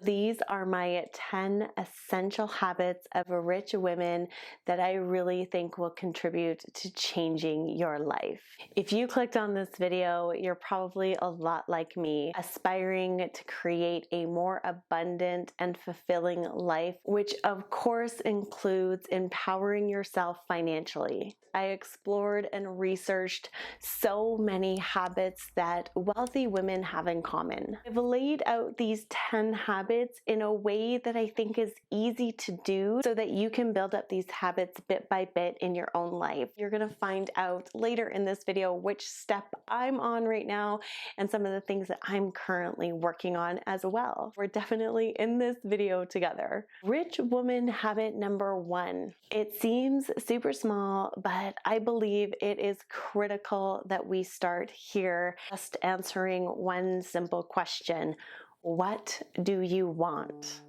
these are my 10 essential habits of rich women that I really think will contribute to changing your life. If you clicked on this video, you're probably a lot like me, aspiring to create a more abundant and fulfilling life, which of course includes empowering yourself financially. I explored and researched so many habits that wealthy women have in common. I've laid out these 10 habits in a way that I think is easy to do so that you can build up these habits bit by bit in your own life. You're going to find out later in this video which step I'm on right now and some of the things that I'm currently working on as well. We're definitely in this video together. Rich woman habit number 1. It seems super small, but I believe it is critical that we start here just answering one simple question. What do you want?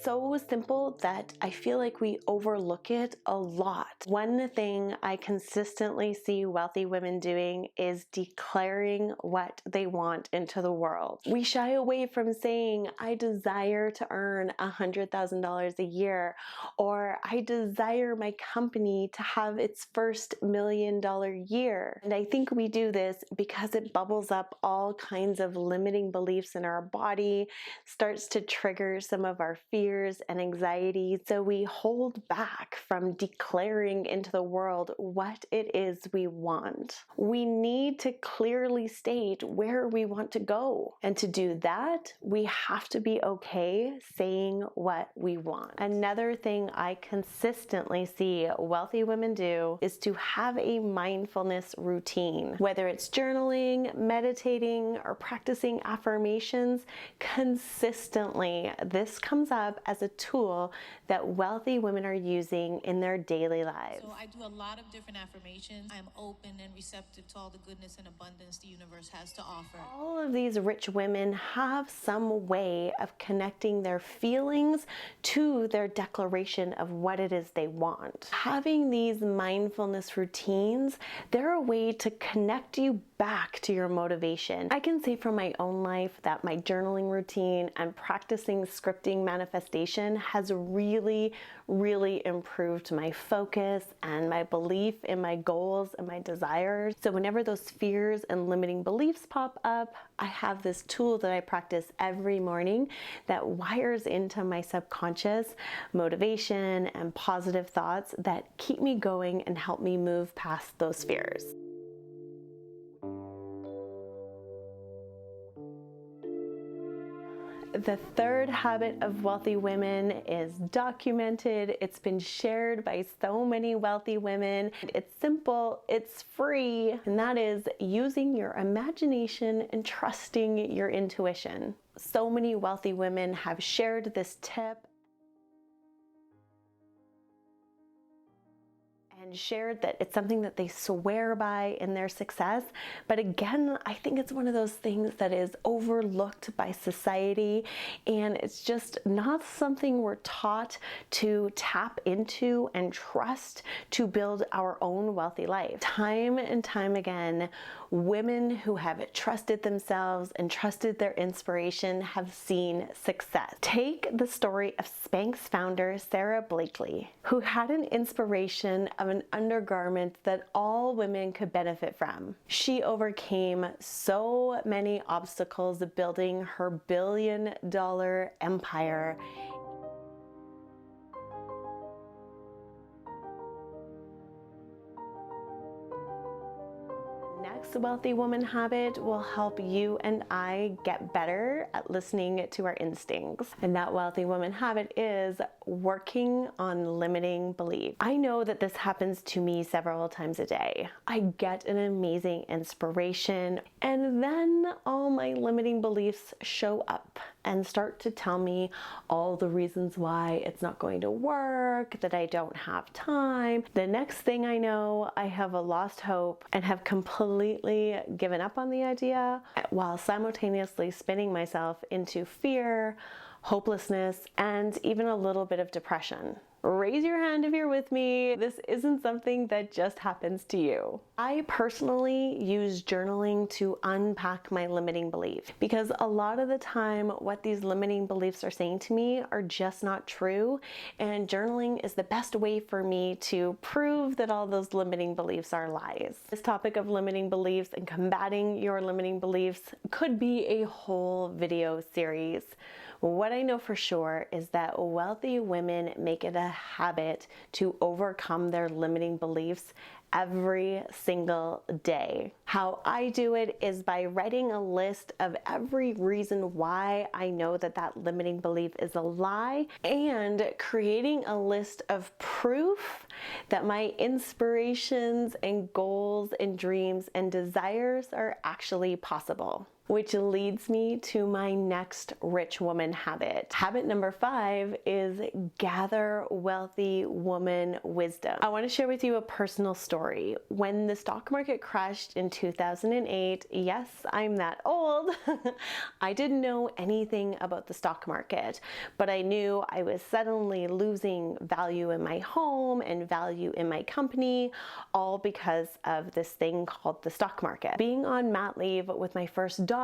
So simple that I feel like we overlook it a lot. One thing I consistently see wealthy women doing is declaring what they want into the world. We shy away from saying, I desire to earn $100,000 a year, or I desire my company to have its first $1 million year. And I think we do this because it bubbles up all kinds of limiting beliefs in our body, starts to trigger some of our fears and anxiety, so we hold back from declaring into the world what it is we want. We need to clearly state where we want to go, and to do that, we have to be okay saying what we want. Another thing I consistently see wealthy women do is to have a mindfulness routine. Whether it's journaling, meditating, or practicing affirmations, consistently this comes up as a tool that wealthy women are using in their daily lives. So I do a lot of different affirmations. I'm open and receptive to all the goodness and abundance the universe has to offer. All of these rich women have some way of connecting their feelings to their declaration of what it is they want. Having these mindfulness routines, they're a way to connect you back to your motivation. I can say from my own life that my journaling routine and practicing scripting manifestation has really improved my focus and my belief in my goals and my desires. So whenever those fears and limiting beliefs pop up, I have this tool that I practice every morning that wires into my subconscious motivation and positive thoughts that keep me going and help me move past those fears. The third habit of wealthy women is documented. It's been shared by so many wealthy women. It's simple, it's free, and that is using your imagination and trusting your intuition. So many wealthy women have shared this tip and shared that it's something that they swear by in their success. But again, I think it's one of those things that is overlooked by society, and it's just not something we're taught to tap into and trust to build our own wealthy life. Time and time again, women who have trusted themselves and trusted their inspiration have seen success. Take the story of Spanx founder Sarah Blakely, who had an inspiration of an undergarment that all women could benefit from. She overcame so many obstacles building her billion-dollar empire. Next wealthy woman habit will help you and I get better at listening to our instincts. And that wealthy woman habit is working on limiting beliefs. I know that this happens to me several times a day. I get an amazing inspiration, and then all my limiting beliefs show up and start to tell me all the reasons why it's not going to work, that I don't have time. The next thing I know, I have lost hope and have completely given up on the idea, while simultaneously spinning myself into fear, hopelessness, and even a little bit of depression. raise your hand if you're with me. This isn't something that just happens to you. I personally use journaling to unpack my limiting beliefs, because a lot of the time what these limiting beliefs are saying to me are just not true, and journaling is the best way for me to prove that all those limiting beliefs are lies. This topic of limiting beliefs and combating your limiting beliefs could be a whole video series. What I know for sure is that wealthy women make it a habit to overcome their limiting beliefs every single day. How I do it is by writing a list of every reason why I know that that limiting belief is a lie, and creating a list of proof that my inspirations and goals and dreams and desires are actually possible. Which leads me to my next rich woman habit. Habit number 5 is gather wealthy woman wisdom. I want to share with you a personal story. When the stock market crashed in 2008, yes, I'm that old, I didn't know anything about the stock market, but I knew I was suddenly losing value in my home and value in my company, all because of this thing called the stock market. Being on mat leave with my first daughter,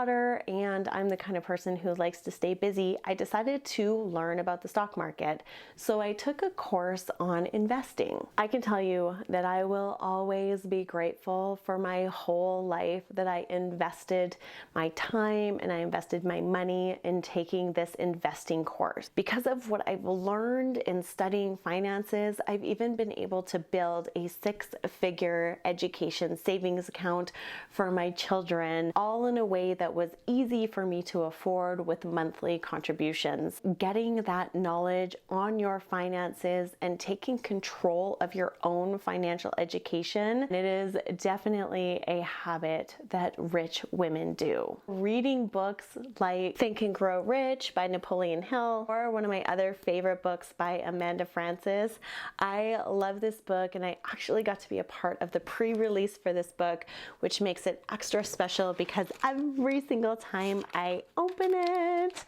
and I'm the kind of person who likes to stay busy, I decided to learn about the stock market. So I took a course on investing. I can tell you that I will always be grateful for my whole life that I invested my time and I invested my money in taking this investing course. Because of what I've learned in studying finances, I've even been able to build a 6-figure education savings account for my children, all in a way that was easy for me to afford with monthly contributions. Getting that knowledge on your finances and taking control of your own financial education, it is definitely a habit that rich women do. Reading books like Think and Grow Rich by Napoleon Hill, or one of my other favorite books by Amanda Frances. I love this book, and I actually got to be a part of the pre-release for this book, which makes it extra special because every single time I open it,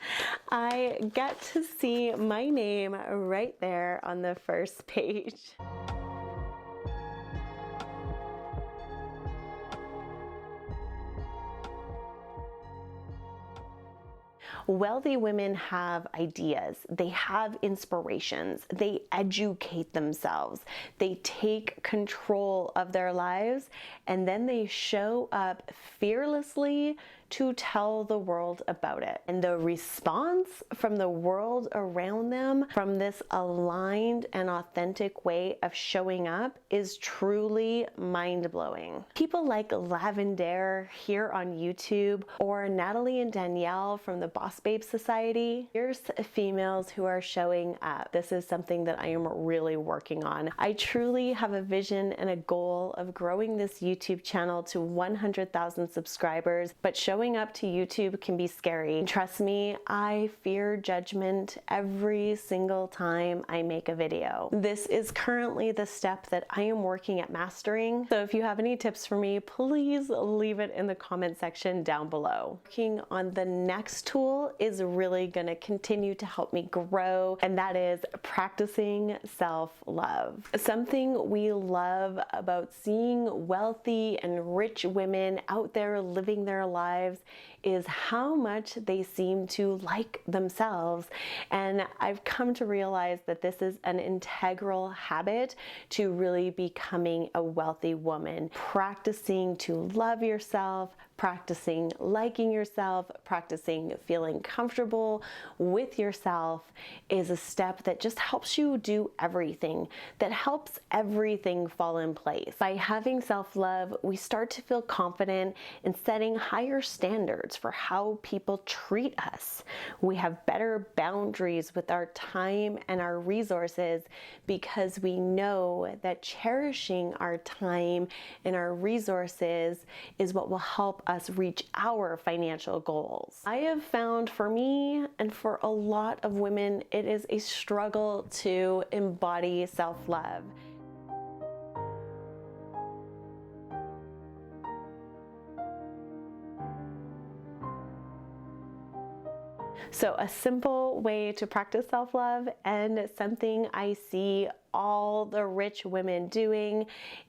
I get to see my name right there on the first page. Wealthy women have ideas, they have inspirations, they educate themselves, they take control of their lives, and then they show up fearlessly to tell the world about it. And the response from the world around them from this aligned and authentic way of showing up is truly mind-blowing. People like Lavender here on YouTube, or Natalie and Danielle from the Boss Babe Society. Here's females who are showing up. This is something that I am really working on. I truly have a vision and a goal of growing this YouTube channel to 100,000 subscribers, but showing up to YouTube can be scary. Trust me, I fear judgment every single time I make a video. This is currently the step that I am working at mastering. So if you have any tips for me, please leave it in the comment section down below. Working on the next tool is really going to continue to help me grow, and that is practicing self-love. Something we love about seeing wealthy and rich women out there living their lives is how much they seem to like themselves. And I've come to realize that this is an integral habit to really becoming a wealthy woman. Practicing to love yourself, practicing liking yourself, practicing feeling comfortable with yourself is a step that just helps you do everything, that helps everything fall in place. By having self-love, we start to feel confident in setting higher standards for how people treat us. We have better boundaries with our time and our resources because we know that cherishing our time and our resources is what will help us reach our financial goals. I have found for me and for a lot of women, it is a struggle to embody self-love. So a simple way to practice self-love, and something I see all the rich women doing,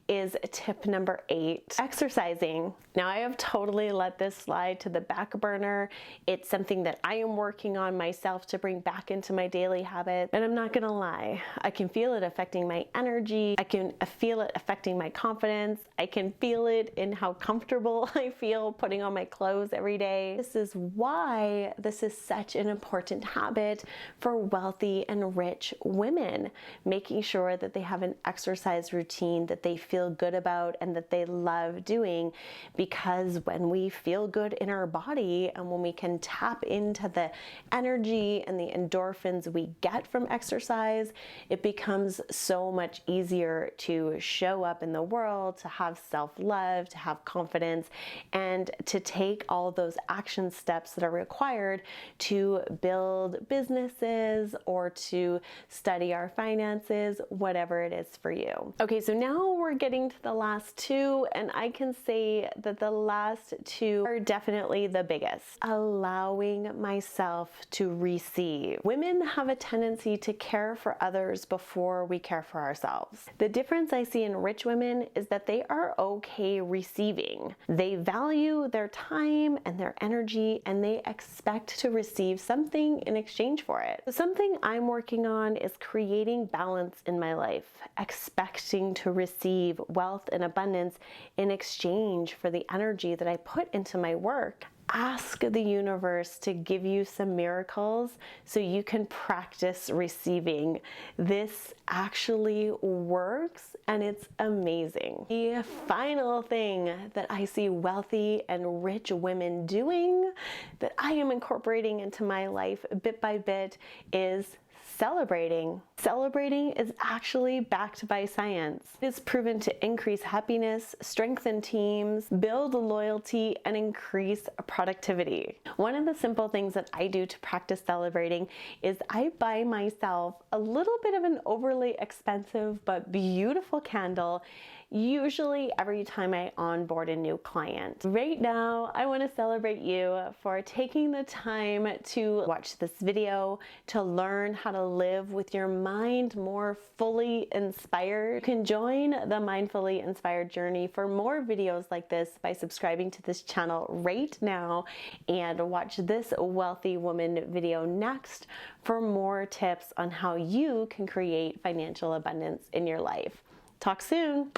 is tip number 8, exercising. Now, I have totally let this slide to the back burner. It's something that I am working on myself to bring back into my daily habit. And I'm not gonna lie, I can feel it affecting my energy. I can feel it affecting my confidence. I can feel it in how comfortable I feel putting on my clothes every day. This is why this is such an important habit for wealthy and rich women, making sure that they have an exercise routine that they feel good about and that they love doing. Because when we feel good in our body and when we can tap into the energy and the endorphins we get from exercise, it becomes so much easier to show up in the world, to have self-love, to have confidence, and to take all those action steps that are required to build businesses or to study our finances, whatever it is for you. Okay, so now we're getting to the last 2, and I can say that the last 2 are definitely the biggest. Allowing myself to receive. Women have a tendency to care for others before we care for ourselves. The difference I see in rich women is that they are okay receiving. They value their time and their energy, and they expect to receive something in exchange for it. So something I'm working on is creating balance in my life, expecting to receive wealth and abundance in exchange for the energy that I put into my work. Ask the universe to give you some miracles so you can practice receiving. This actually works, and it's amazing. The final thing that I see wealthy and rich women doing that I am incorporating into my life bit by bit is celebrating. Celebrating is actually backed by science. It is proven to increase happiness, strengthen teams, build loyalty, and increase productivity. One of the simple things that I do to practice celebrating is I buy myself a little bit of an overly expensive but beautiful candle, usually every time I onboard a new client. Right now, I want to celebrate you for taking the time to watch this video, to learn how to live with your mind more fully inspired. You can join the Mindfully Inspired journey for more videos like this by subscribing to this channel right now, and watch this wealthy woman video next for more tips on how you can create financial abundance in your life. Talk soon.